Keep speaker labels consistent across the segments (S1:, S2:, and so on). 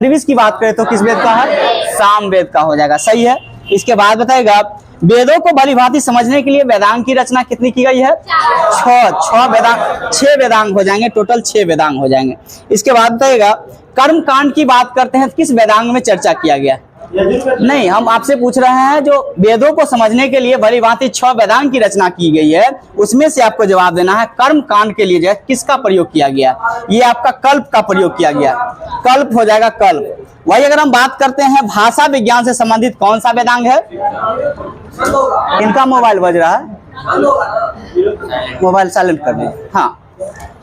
S1: त्रिविश की बात करें तो किस वेद का है? साम वेद का हो जाएगा, सही है। इसके बाद बताएगा वेदों को भली भांति समझने के लिए वेदांग की रचना कितनी की गई है? छह वेदांग हो जाएंगे, टोटल 6 वेदांग हो जाएंगे। इसके बाद बताएगा कर्म कांड की बात करते हैं तो किस वेदांग में चर्चा किया गया? नहीं, हम आपसे पूछ रहे हैं जो वेदों को समझने के लिए भली भांति 6 वेदांग की रचना की गई है, उसमें से आपको जवाब देना है कर्म कांड के लिए जो है किसका प्रयोग किया गया? ये आपका कल्प का प्रयोग किया गया, कल्प हो जाएगा, कल्प। वही अगर हम बात करते हैं भाषा विज्ञान से संबंधित कौन सा वेदांग है? इनका मोबाइल बज रहा है, मोबाइल साइलेंट कर दें। हाँ,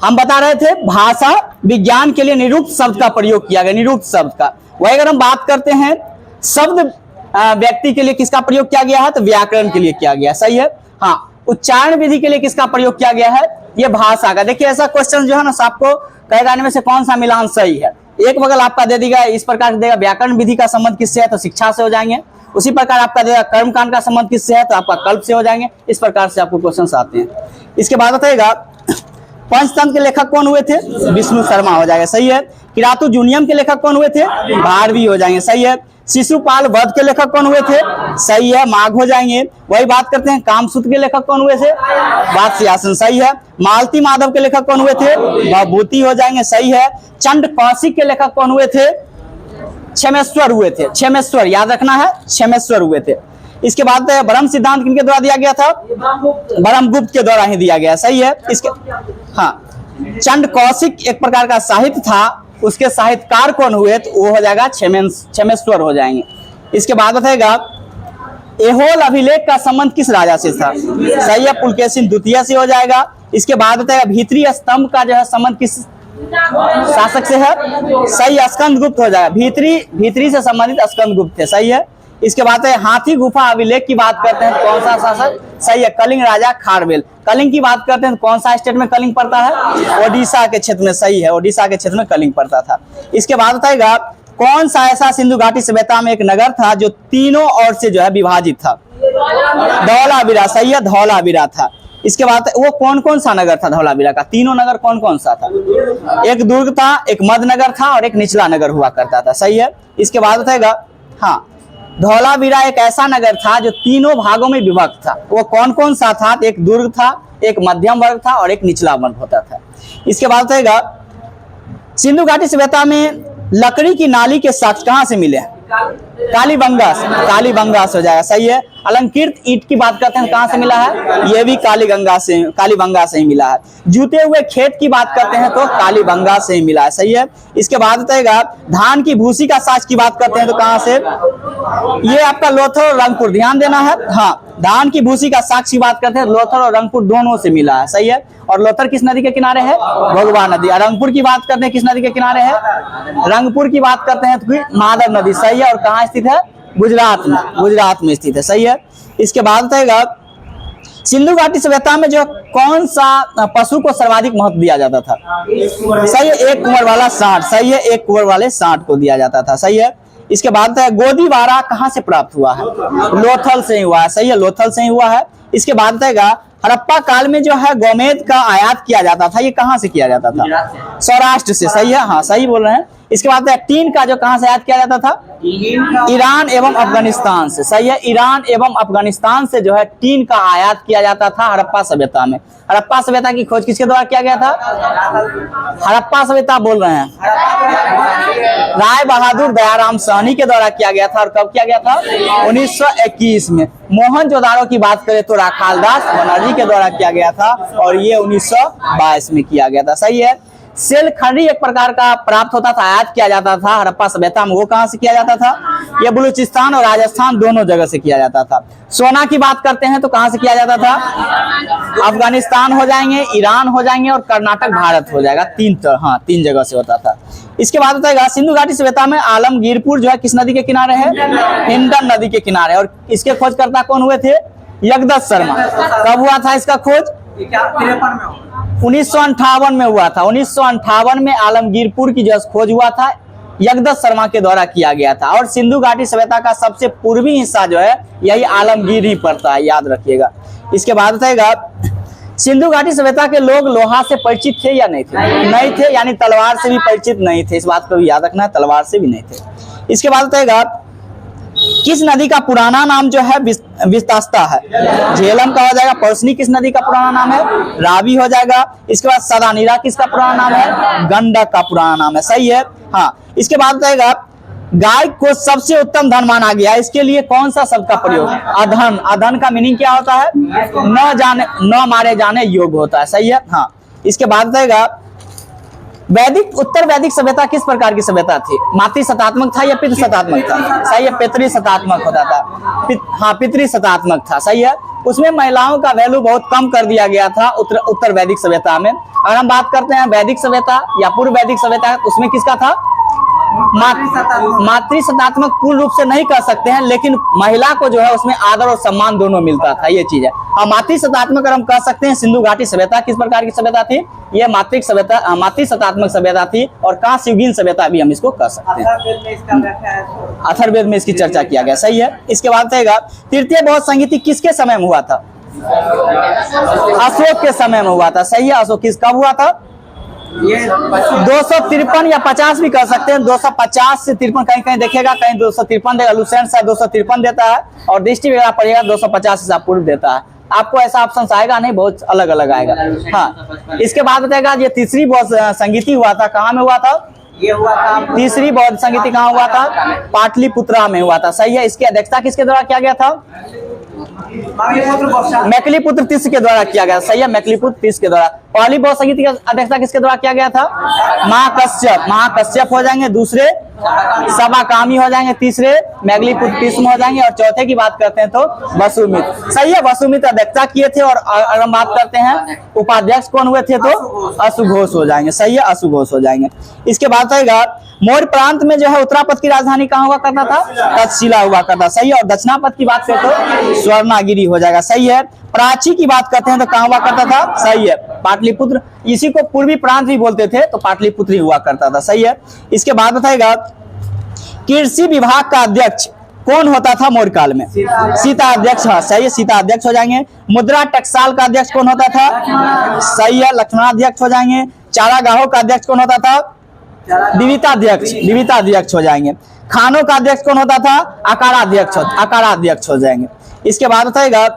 S1: हम बता रहे थे भाषा विज्ञान के लिए निरुक्त शब्द का प्रयोग किया गया, निरुक्त शब्द का। वही अगर हम बात करते हैं शब्द व्यक्ति के लिए किसका प्रयोग किया गया है? तो व्याकरण के लिए किया गया, सही है। हाँ, उच्चारण विधि के लिए किसका प्रयोग किया गया है? ये भाषा का। देखिए ऐसा क्वेश्चन जो है ना आपको कहेगा इनमें से कौन सा मिलान सही है। एक बगल आपका दे देगा इस प्रकार से देगा व्याकरण विधि का संबंध किससे है? तो शिक्षा से हो जाएंगे। उसी प्रकार आपका देगा कर्मकांड का संबंध किससे है? तो आपका कल्प से हो जाएंगे। इस प्रकार से आपको क्वेश्चन आते हैं। इसके बाद बताएगा पंचतंत्र के लेखक कौन हुए थे? विष्णु शर्मा हो जाएगा, सही है। किरातु जूनियम के लेखक कौन हुए थे? भारवी हो जाएंगे, सही है। शिशुपाल वध के लेखक कौन हुए थे? सही है, माघ हो जाएंगे। वही बात करते हैं कामसूत्र के लेखक कौन हुए थे? वात्स्यायन, सही है। मालती माधव के लेखक कौन हुए थे? भवभूति हो जाएंगे, सही है। चंड कौशिक के लेखक कौन हुए थे? क्षेमेश्वर हुए थे, क्षेमेश्वर याद रखना है, क्षेमेश्वर हुए थे। इसके बाद ब्रह्म सिद्धांत किनके द्वारा दिया गया था? ब्रह्मगुप्त के द्वारा ही दिया गया, सही है। इसके हाँ, चंड कौशिक एक प्रकार का साहित्य था, उसके साहित्यकार कौन हुए? तो वो हो जाएगा क्षेमेश्वर हो जाएंगे। इसके बाद बताएगा एहोल अभिलेख का संबंध किस राजा से था? सही है, पुलकेशिन द्वितीय से हो जाएगा। इसके बाद बताएगा भीतरी स्तंभ का जो है संबंध किस शासक से है? सही, स्कंदगुप्त हो जाएगा। भीतरी से संबंधित स्कंदगुप्त थे, सही है। इसके बाद हाथी गुफा अभिलेख की बात करते हैं तो कौन सा शासक? सही है, कलिंग राजा खारवेल। कलिंग की बात करते हैं तो कौन सा स्टेट में कलिंग पड़ता है? ओडिशा के क्षेत्र में, सही है, ओडिशा के क्षेत्र में कलिंग पड़ता था। इसके बाद बताएगा कौन सा ऐसा सिंधु घाटी सभ्यता में एक नगर था जो तीनों ओर से जो है विभाजित था? धौलावीरा, सही है, धौलावीरा था। इसके बाद वो कौन कौन सा नगर था धौलावीरा का? तीनों नगर कौन कौन सा था? एक दुर्ग था, एक मध्य नगर था और एक निचला नगर हुआ करता था, सही है। इसके बाद बताएगा हाँ, धौलावीरा एक ऐसा नगर था जो तीनों भागों में विभक्त था। वो कौन कौन सा था? एक दुर्ग था, एक मध्यम वर्ग था और एक निचला वर्ग होता था। इसके बाद बताएगा सिंधु घाटी सभ्यता में लकड़ी की नाली के साक्ष्य कहाँ से मिले? कालीबंगा से, कालीबंगा से हो जाएगा, सही है। अलंकृत ईंट की बात करते हैं कहाँ से मिला है? ये भी कालीबंगा से ही मिला है। जूते हुए खेत की बात करते हैं तो कालीबंगा से ही मिला है, सही है। इसके बाद बताएगा धान की भूसी का साक्ष्य की बात करते हैं तो कहाँ से? ये आपका लोथल और रंगपुर, ध्यान देना है। हाँ, धान की भूसी का साक्ष्य की बात करते हैं लोथल और रंगपुर दोनों से मिला है, सही है। और लोथल किस नदी के किनारे है? भोगवा नदी। रंगपुर की बात करते हैं किस नदी के किनारे है? रंगपुर की बात करते हैं तो माधव नदी, सही है। और कहाँ स्थित है? गुजरात में, गुजरात में स्थित है, सही है। इसके बाद बताएगा सिंधु घाटी सभ्यता में जो कौन सा पशु को सर्वाधिक महत्व दिया जाता था? सही है, एक कुंवर वाला सांड, सही है, एक कुंवर वाले सांड को दिया जाता था, सही है। इसके बाद गोदीबारा कहाँ से प्राप्त हुआ है? लोथल से ही हुआ है, सही है, लोथल से ही हुआ है। इसके बाद बताएगा हड़प्पा काल में जो है गोमेद का आयात किया जाता था, ये कहाँ से किया जाता था? सौराष्ट्र से, सही है, हाँ सही बोल रहे हैं। इसके बाद टीन का जो कहाँ से आयात किया जाता था? ईरान एवं अफगानिस्तान से, सही है, ईरान एवं अफगानिस्तान से जो है टीन का आयात किया जाता था हड़प्पा सभ्यता में। हड़प्पा सभ्यता की खोज किसके द्वारा किया गया था? हड़प्पा सभ्यता बोल रहे हैं राय बहादुर दयाराम साहनी के द्वारा किया गया था। और कब किया गया था? 1921 में। मोहनजोदाड़ो की बात करें तो राखालदास बनर्जी के द्वारा किया गया था और ये 1922 में किया गया था, सही है। सेल खंडी एक प्रकार का प्राप्त होता था, आयात किया जाता था हड़प्पा सभ्यता में, वो कहां से किया जाता था? ये बलूचिस्तान और राजस्थान दोनों जगह से किया जाता था। सोना की बात करते हैं तो कहां से किया जाता था? अफगानिस्तान हो जाएंगे, ईरान हो जाएंगे और कर्नाटक भारत हो जाएगा। तीन जगह से होता था। इसके बाद बताएगा सिंधु घाटी सभ्यता में आलमगीरपुर जो है किस नदी के किनारे है? हिंडन नदी के किनारे। और इसके खोजकर्ता कौन हुए थे? जगदत्त शर्मा। कब हुआ था इसका खोज? 1958 में हुआ था। 1958 में आलमगीरपुर की जो खोज हुआ था जगदत्त शर्मा के द्वारा किया गया था। और सिंधु घाटी सभ्यता का सबसे पूर्वी हिस्सा जो है यही आलमगीर ही पड़ता है, याद रखिएगा। इसके बाद बताएगा सिंधु घाटी सभ्यता के लोग लोहा से परिचित थे या नहीं थे? नहीं थे, यानी तलवार से भी परिचित नहीं थे। इस बात को भी याद रखना है, तलवार से भी नहीं थे। इसके बाद बताएगा किस नदी का पुराना नाम जो है विस्तास्ता है? झेलम का हो जाएगा। पौसनी किस नदी का पुराना नाम है? रावी हो जाएगा। इसके बाद सदानीरा किसका पुराना नाम है? गंडक का पुराना नाम है। सही है। हाँ, इसके बाद बताएगा गाय को सबसे उत्तम धन माना गया, इसके लिए कौन सा शब्द का प्रयोग? अधन। अधन का मीनिंग क्या होता है? न मारे जाने योग्य होता है। सही है। हाँ, इसके बाद बताएगा वैदिक उत्तर वैदिक सभ्यता किस प्रकार की सभ्यता थी? मातृ सतात्मक था या पितृ सतात्मक था? सही है, पितृ सतात्मक होता था। हाँ, पितृ सतात्मक था। सही है। उसमें महिलाओं का वैल्यू बहुत कम कर दिया गया था उत्तर वैदिक सभ्यता में। अगर हम बात करते हैं वैदिक सभ्यता या पूर्व वैदिक सभ्यता, उसमें किसका था? मातृ सतात्मक पूर्ण रूप से नहीं कह सकते हैं, लेकिन महिला को जो है उसमें आदर और सम्मान दोनों मिलता था, ये चीज है। और मातृ सतात्मक हम कह सकते हैं सिंधु घाटी सभ्यता किस प्रकार की सभ्यता थी? ये मातृ सतात्मक सभ्यता थी। और कांस्ययुगीन सभ्यता भी हम इसको कह सकते हैं। अथर्ववेद में इसकी चर्चा किया गया। सही है। इसके बाद रहेगा तृतीय बौद्ध संगीति किसके समय में हुआ था? अशोक के समय में हुआ था। सही है। अशोक कब हुआ था? 253 या 50 भी कर सकते हैं। 250 से 53 कहीं कहीं देखेगा, कहीं 253 देगा। लुसेंट शायद 253 देता है और दृष्टि वगैरह पड़ेगा 250 से पूर्व देता है। आपको ऐसा ऑप्शन आएगा नहीं, बहुत अलग अलग आएगा। हाँ, इसके बाद बताएगा ये तीसरी बौद्ध संगीति हुआ था, कहाँ में हुआ था? ये हुआ था तीसरी बौद्ध संगीति कहाँ हुआ था? पाटलिपुत्रा में हुआ था। सही है। इसकी अध्यक्षता किसके द्वारा किया गया था? मैकलीपुत्र तीसरे के द्वारा किया गया। सही है, मैकलीपुत्र तीसरे के द्वारा। पहली बौद्ध संगीति की अध्यक्षता किसके द्वारा किया गया था? महाकश्यप हो जाएंगे। दूसरे सबाकामी हो जाएंगे। तीसरे मैगलीपुत्र तीसम हो जाएंगे। और चौथे की बात करते हैं तो वसुमित्र। सही है, वसुमित्र अध्यक्षता किए थे। और अगर हम बात करते हैं उपाध्यक्ष कौन हुए थे तो अशुघोष हो जाएंगे। सही है, अशुघोष हो जाएंगे। इसके बाद आएगा मौर्य प्रांत में जो है उत्तरापद की राजधानी कहाँ हुआ करता था? तक्षशिला हुआ करता। सही है। और दक्षिणापद की बात करते तो स्वर्णागिरी हो जाएगा। सही है। प्राची की बात करते हैं तो कहाँ हुआ करता था? सही है, पाटलिपुत्र। इसी को पूर्वी प्रांत भी बोलते थे, तो पाटलिपुत्र ही हुआ करता था। सही है। इसके बाद बताएगा कृषि विभाग का अध्यक्ष कौन होता था मौर्य काल में? सीता अध्यक्ष। हाँ, सही है, सीता अध्यक्ष हो जाएंगे। मुद्रा टकसाल का अध्यक्ष कौन होता था? सही है, लक्ष्मणाध्यक्ष हो जाएंगे। चारागाहों का अध्यक्ष कौन होता था? विविताध्यक्ष हो जाएंगे। खानों का अध्यक्ष कौन होता था? अकाराध्यक्ष हो जाएंगे। इसके बाद बताएगा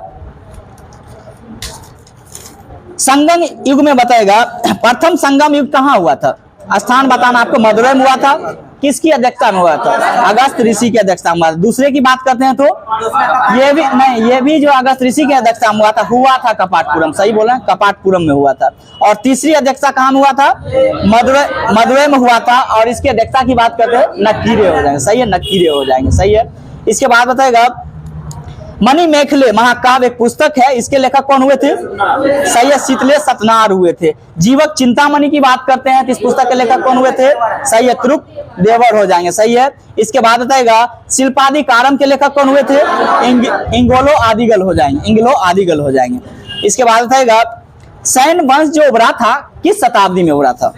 S1: संगम युग में बताएगा प्रथम संगम युग कहाँ हुआ था? स्थान बताना आपको। मदुरै में हुआ था। किसकी अध्यक्षता में हुआ था? अगस्त ऋषि की अध्यक्षता में हुआ था। दूसरे की बात करते हैं तो ये भी नहीं, ये भी जो अगस्त ऋषि की अध्यक्षता में हुआ था कपाटपुरम। सही बोला, कपाटपुरम में हुआ था। और तीसरी अध्यक्षता कहाँ में हुआ था? मदुरै में हुआ था। और इसकी अध्यक्षता की बात करते हैं नक्कीरे हो जाएंगे। सही है, नक्कीरे हो जाएंगे। सही है। इसके बाद बताएगा मणिमेखले महाकाव्य एक पुस्तक है, इसके लेखक कौन हुए थे? सही है, शीतले सतनार हुए थे। जीवक चिंतामणि की बात करते हैं तो इस पुस्तक के लेखक कौन हुए थे? सही है, त्रुक देवर हो जाएंगे। सही है। इसके बाद बताएगा शिल्पादिकारम के लेखक कौन हुए थे? इंगोलो आदिगल हो जाएंगे। इसके बाद बताएगा सैन वंश जो उभरा था किस शताब्दी में उभरा था?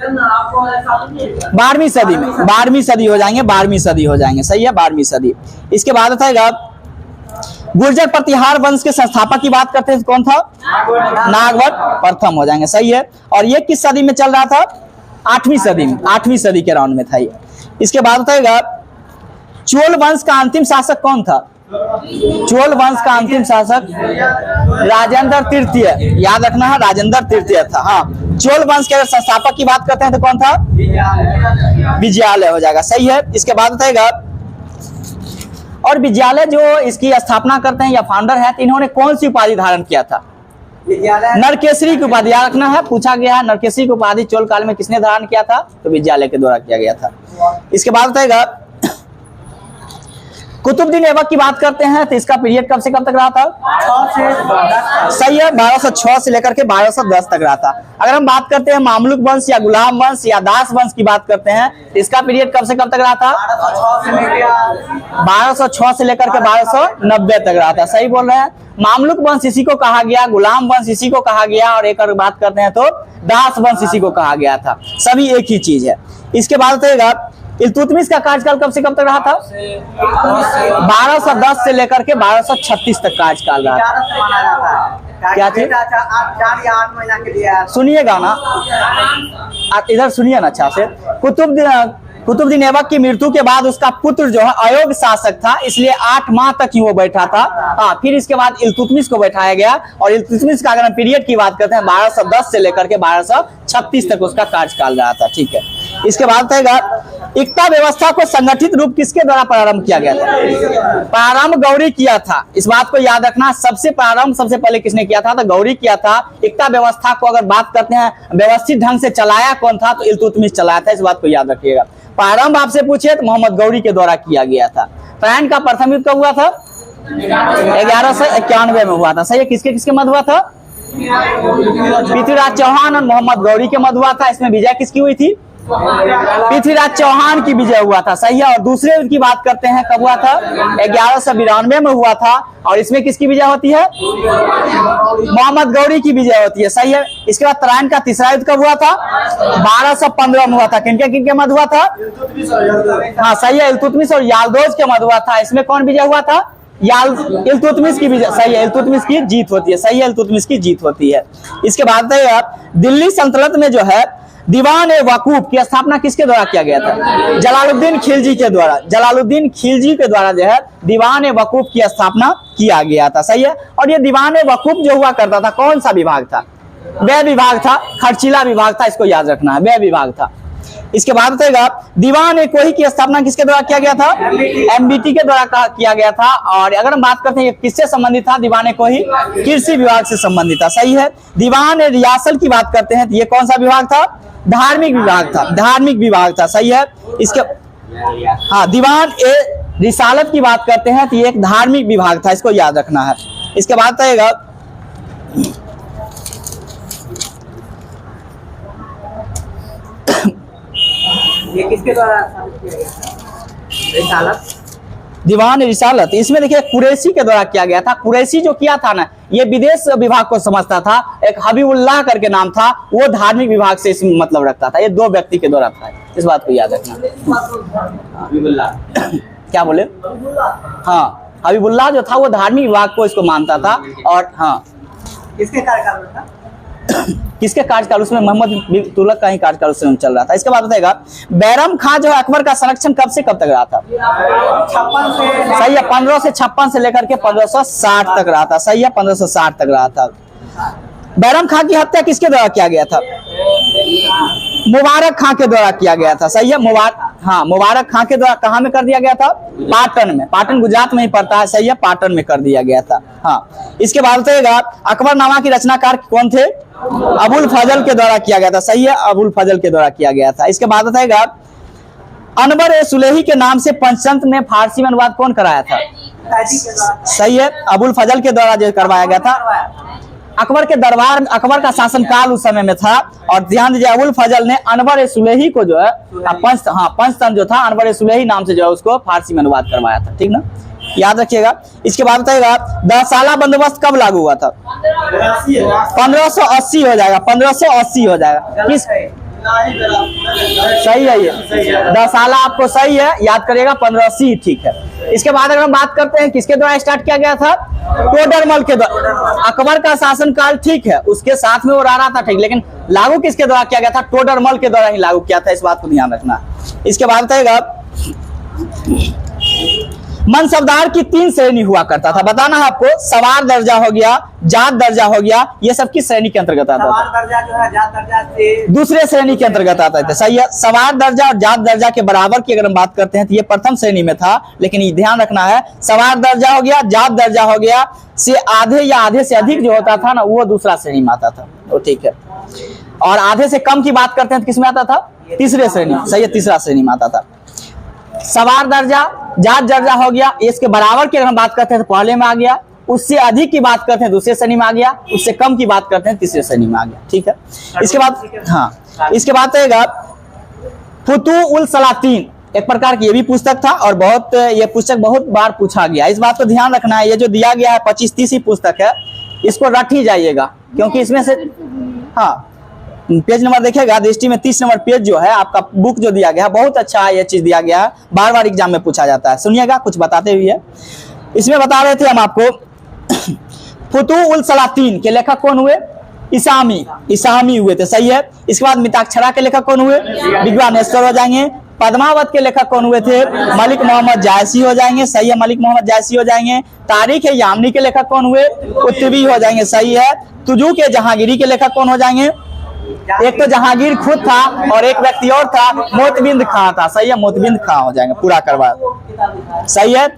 S1: 12वीं सदी में। 12वीं सदी हो जाएंगे। 12वीं सदी हो जाएंगे। सही है, 12वीं सदी। इसके बाद बताएगा गुर्जर प्रतिहार वंश के संस्थापक की बात करते हैं कौन था? नागवट प्रथम हो जाएंगे। सही है। और ये किस सदी में चल रहा था? 8वीं सदी में। 8वीं सदी के राउंड में था ये। इसके बाद बताएगा चोल वंश का अंतिम शासक कौन था? चोल वंश का अंतिम शासक राजेंद्र तृतीय। याद रखना है, राजेंद्र तृतीय था। हाँ, चोल वंश के संस्थापक की बात करते हैं तो कौन था? विजयालय हो जाएगा। सही है। इसके बाद बताएगा और विजयालय जो इसकी स्थापना करते हैं या फाउंडर है, तो इन्होंने कौन सी उपाधि धारण किया था? नरकेसरी की उपाधि। याद रखना है, पूछा गया है नरकेसरी की उपाधि चोल काल में किसने धारण किया था? तो विजयालय के द्वारा किया गया था। इसके बाद बताएगा कुतुबुद्दीन ऐबक की बात करते हैं तो इसका पीरियड कब से कब तक रहा था? 6 से। सही है, 1206 से लेकर के 1210 तक रहा था। अगर हम बात करते हैं मामलुक वंश या गुलाम वंश या दास वंश की बात करते हैं तो इसका पीरियड कब से कब तक रहा था? 1206 से लेकर के 1290 तक रहा था। सही बोल रहे हैं। मामलुक वंश इसी को कहा गया, गुलाम वंश इसी को कहा गया, और एक और बात करते हैं तो दास वंश इसी को कहा गया था। सभी एक ही चीज है। इसके बाद बताइएगा इल्तुतमिश का कार्यकाल कब से कब तक रहा था? 1210 से लेकर के 1236 तक कार्यकाल रहा था। क्या चीज?
S2: 4 या 8 महीना के लिए।
S1: सुनिएगा ना, इधर सुनिए ना अच्छा से। कुतुबुद्दीन ऐबक की मृत्यु के बाद उसका पुत्र जो है अयोग्य शासक था, इसलिए 8 माह तक ही वो बैठा था। हाँ, फिर इसके बाद इल्तुतमिश को बैठाया गया, और इल्तुतमिश का अगर हम पीरियड की बात करते हैं 1210 से लेकर के 1236 तक उसका कार्यकाल रहा था। ठीक है, इसके बाद रहेगा इक्ता व्यवस्था को संगठित रूप किसके द्वारा प्रारंभ किया गया था? प्रारंभ गौरी किया था। इस बात को याद रखना, सबसे प्रारंभ सबसे पहले किसने किया था? तो गौरी किया था। इक्ता व्यवस्था को अगर बात करते हैं व्यवस्थित ढंग से चलाया कौन था? तो इल्तुतमिश चलाया था। इस बात को याद रखिएगा। प्रारंभ आपसे पूछे तो मोहम्मद गौरी के द्वारा किया गया था। ट्रायन का प्रथम युद्ध कब हुआ था? 1191 में हुआ था। सही है। किसके किसके मध्य हुआ था? पृथ्वीराज चौहान और मोहम्मद गौरी के मध्य हुआ था। इसमें विजय किसकी हुई थी? पृथ्वीराज चौहान की विजय हुआ था। सही है। और दूसरे युद्ध की बात करते हैं, कब हुआ था? 1192 में हुआ था, और इसमें किसकी विजय होती है? मोहम्मद गौरी की विजय होती है। सही है। इसके बाद तराइन का तीसरा युद्ध कब हुआ था? 1215 में हुआ था। किनके किनके मध्य हुआ था? हाँ सही है, इल्तुतमिश और याल्दोज के मध्य हुआ था। इसमें कौन विजय हुआ था? इल्तुतमिश की विजय। सही है, इल्तुतमिश की जीत होती है। सही है, इल्तुतमिश की जीत होती है। इसके बाद दिल्ली सल्तनत में जो है दीवान ए वकूफ की स्थापना किसके द्वारा किया गया था? जलालुद्दीन खिलजी के द्वारा। जलालुद्दीन खिलजी के द्वारा जो है दीवान ए वकूफ की स्थापना किया गया था। सही है। और ये दीवान ए वकूफ जो हुआ करता था, कौन सा विभाग था? व्यय विभाग था, खर्चीला विभाग था। इसको याद रखना है, व्यय विभाग था। इसके बाद बताएगा दीवान ए कोही की स्थापना किसके द्वारा किया गया था? एमबीटी के द्वारा किया गया था। और अगर हम बात करते हैं ये किससे संबंधित था? दीवान ए कोही कृषि विभाग से संबंधित था। सही है। दीवान ए रियासल की बात करते हैं तो ये कौन सा विभाग था? धार्मिक विभाग था। धार्मिक विभाग था। सही है। इसके हाँ, दीवान ए रिसालत की बात करते हैं तो ये एक धार्मिक विभाग था। इसको याद रखना है। इसके बाद रहेगा
S2: ये किसके द्वारा किया गया? रिसालत,
S1: दीवान रिसालत। इसमें देखिए कुरैशी के द्वारा किया गया था। कुरैशी जो किया था ना, ये विदेश विभाग को समझता था। एक हबीबुल्लाह करके नाम था, वो धार्मिक विभाग से इसमें मतलब रखता था। ये 2 व्यक्ति के द्वारा था। इस बात को याद रखना।
S2: हबीबुल्लाह
S1: क्या बोले? हाँ, हबीबुल्लाह जो था वो धार्मिक विभाग को इसको मानता था। और हाँ,
S2: किसके कार्यकाल में था?
S1: किसके कार्यकाल? उसमें मोहम्मद तुगलक का ही कार्यकाल उसमें चल रहा था। इसके बाद बताएगा बैरम खां जो है अकबर का संरक्षण कब से कब तक रहा था?
S2: 56 से।
S1: सही है, 1556 से लेकर के 1560 तक रहा था। सही है, 1560 तक रहा था। बैरम खां की हत्या किसके द्वारा किया गया था? मुबारक खां के द्वारा किया गया था। सही है, मुबारक खां के द्वारा। कहाँ में कर दिया गया था? पाटन में। पाटन गुजरात में ही पड़ता है। सही है, पाटन में कर दिया गया था। हाँ, इसके बाद बताइएगा अकबरनामा की रचनाकार कौन थे? अबुल फजल के द्वारा किया गया था। सही है, अबुल फजल के द्वारा किया गया था। इसके बाद बताएगा अनवर ए सुलेही के नाम से पंचतंत्र में फारसी में अनुवाद कौन कराया था? सही है, अबुल फजल के द्वारा जो करवाया गया था। अकबर के दरबार, अकबर का शासनकाल उस समय में था। और ध्यान दीजिए अबुल फजल ने अनवर ए सुलेही को जो है पंचतंत्र जो था, अनवर ए सुलेही नाम से जो है उसको फारसी में अनुवाद करवाया था। ठीक ना, याद रखिएगा। इसके बाद बताइएगा 10 साला बंदोबस्त कब लागू हुआ था? 1580 हो जाएगा। 1580 हो जाएगा। किस? सही है, ये 10 साला आपको सही है, याद करिएगा। 1580 ठीक है। इसके बाद अगर हम बात करते हैं किसके द्वारा स्टार्ट किया गया था? टोडरमल के द्वारा। अकबर का शासनकाल ठीक है, उसके साथ में वो रहा था ठीक, लेकिन लागू किसके द्वारा किया गया था? टोडरमल के द्वारा ही लागू किया था। इस बात को ध्यान रखना। इसके बाद बताएगा मनसबदार की 3 श्रेणी हुआ करता था। बताना है आपको। सवार दर्जा हो गया, जात दर्जा हो गया, ये सब किस श्रेणी के अंतर्गत आता था?
S2: सवार दर्जा जो है जात दर्जा से
S1: दूसरे श्रेणी के अंतर्गत आता था। सही है, सवार दर्जा और जात दर्जा के बराबर की अगर हम बात करते हैं तो ये प्रथम श्रेणी में था। लेकिन ये ध्यान रखना है, सवार दर्जा हो गया, जात दर्जा हो गया से आधे या आधे से अधिक जो होता था ना, वो दूसरा श्रेणी में आता था। तो ठीक है। और आधे से कम की बात करते हैं तो किस में आता था? तीसरे श्रेणी। सही है, तीसरा श्रेणी में आता था। सवार दर्जा, जात दर्जा हो गया, इसके बराबर की अगर हम बात करते हैं तो पहले में आ गया। उससे अधिक की बात करते हैं दूसरे श्रेणी में आ गया। उससे कम की बात करते हैं तीसरे श्रेणी में आ गया। ठीक है। इसके बाद इसके बाद आएगा फुतूहुल सलातीन, एक प्रकार की ये भी पुस्तक था। और ये पुस्तक बहुत बार पूछा गया। इस बात को ध्यान रखना है। ये जो दिया गया है 25-30 पुस्तक है, इसको रट ही जाइएगा, क्योंकि इसमें से पेज नंबर देखिएगा, दृष्टि में 30 नंबर पेज जो है आपका बुक जो दिया गया है, बहुत अच्छा है। ये चीज दिया गया है, बार बार एग्जाम में पूछा जाता है। सुनिएगा कुछ बताते हुए। इसमें बता रहे थे हम आपको फुतुहुल सलातीन के लेखक कौन हुए? इसामी हुए थे, सही है। इसके बाद मिताक्षरा के लेखक कौन हुए? विज्ञानेश्वर हो जाएंगे। पद्मावत के लेखक कौन हुए थे? मलिक मोहम्मद जायसी हो जाएंगे, सही है, मलिक मोहम्मद जायसी हो जाएंगे। तारीख है यामनी के लेखक कौन हुए? कुतुबी हो जाएंगे, सही है। तुजू के जहांगीरी के लेखक कौन हो जाएंगे? एक तो जहांगीर खुद था और एक व्यक्ति और था, मोतबिंद खां था, सही है, मोतबिंद खां हो जाएंगे, पूरा करवा, सही है।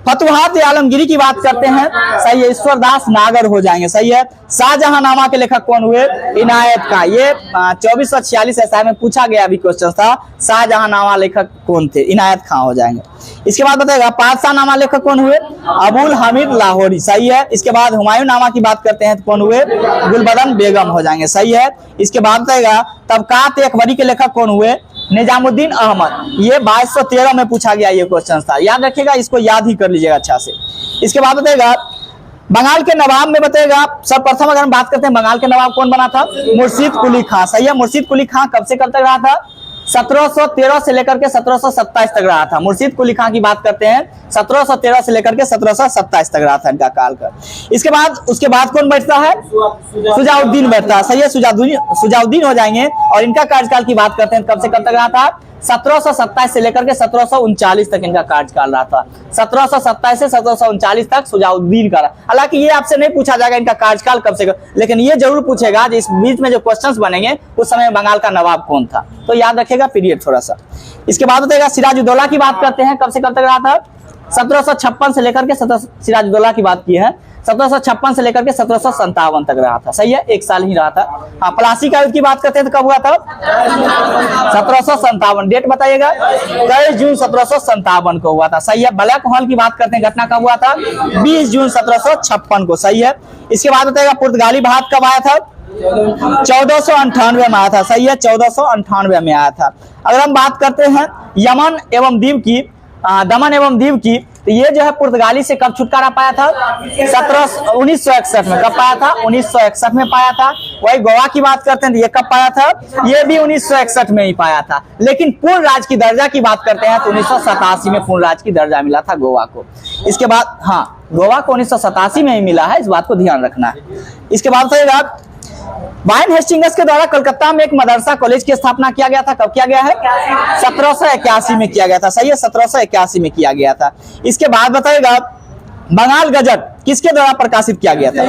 S1: फतुहात आलमगीरी की बात करते हैं, सही है, ईश्वरदास नागर हो जाएंगे, सही है। शाहजहांनामा के लेखक कौन हुए? इनायत खां। ये 2446 ऐसा में पूछा गया अभी क्वेश्चन था, शाहजहांनामा लेखक कौन थे? इनायत खां हो जाएंगे। इसके बाद बताएगा पातशाहनामा लेखक कौन हुए? अबुल हमीद लाहौरी, सही है। इसके बाद हुमायूं नामा की बात करते हैं तो कौन हुए? गुलबदन बेगम हो जाएंगे, सही है। इसके बाद बताएगा तबकात अकबरी के लेखक कौन हुए? निजामुद्दीन अहमद। ये 2213 में पूछा गया ये क्वेश्चन था, याद रखिएगा, इसको याद ही कर लीजिएगा अच्छा से। इसके बाद बताएगा बंगाल के नवाब में बताएगा सर्वप्रथम अगर हम बात करते हैं बंगाल के नवाब कौन बना था? मुर्शिद कुली खां, सही है। मुर्शिद कुली खां कब से कब तक रहा था? 1713 से लेकर के 1727 तक रहा था। मुर्शिद कुली खां की बात करते हैं 1713 से लेकर के 1727 तक रहा था इनका काल का। इसके बाद उसके बाद कौन बैठता है? सुजाउद्दीन बैठता है, सही है, सुजाउद्दीन हो जाएंगे। और इनका कार्यकाल की बात करते हैं कब से कब तक रहा था? 1727 से लेकर के 1739 तक इनका कार्यकाल रहा था। 1727 से 1739 तक सुजाउद्दीन का रहा। हालांकि ये आपसे नहीं पूछा जाएगा इनका कार्यकाल कब से कब, लेकिन ये जरूर पूछेगा इस बीच में जो क्वेश्चंस बनेंगे उस समय बंगाल का नवाब कौन था, तो याद रखेगा पीरियड थोड़ा सा। इसके बाद बताएगा सिराजुद्दौला की बात करते हैं कब से कब तक रहा था? 1756 से लेकर के सिराजुद्दौला की बात की है, 1756 से लेकर के 1757 तक रहा था, सही है, एक साल ही रहा था। हाँ, प्लासी का युद्ध की बात करते हैं तो कब हुआ था? 1757। डेट बताइएगा? 23 जून 1757 को हुआ था, सही है। ब्लैक होल की बात करते हैं, घटना कब हुआ था? 20 जून 1756 को, सही है। इसके बाद बताइएगा पुर्तगाली भारत कब आया था? 1498 में आया था, सही है, 1498 में आया था। अगर हम बात करते हैं यमन एवं द्वीप की, दमन एवं दीव की, तो ये जो है पुर्तगाली से कब छुटकारा पाया था? 1961 में। कब पाया था? 1961 में पाया था। वही गोवा की बात करते हैं तो ये कब पाया था? ये भी 1961 में ही पाया था। लेकिन पूर्ण राज्य की दर्जा की बात करते हैं तो 1987 में पूर्ण राज्य की दर्जा मिला था गोवा को। इसके बाद हाँ, गोवा को 1987 में ही मिला है, इस बात को ध्यान रखना है। इसके बाद बताइएगा वाइन हेस्टिंग्स के द्वारा कलकत्ता में एक मदरसा कॉलेज की स्थापना किया गया था, कब किया गया है? 1781 में किया गया था, सही है, 1781 में किया गया था। इसके बाद बताइएगा बंगाल गजट किसके द्वारा प्रकाशित किया गया था?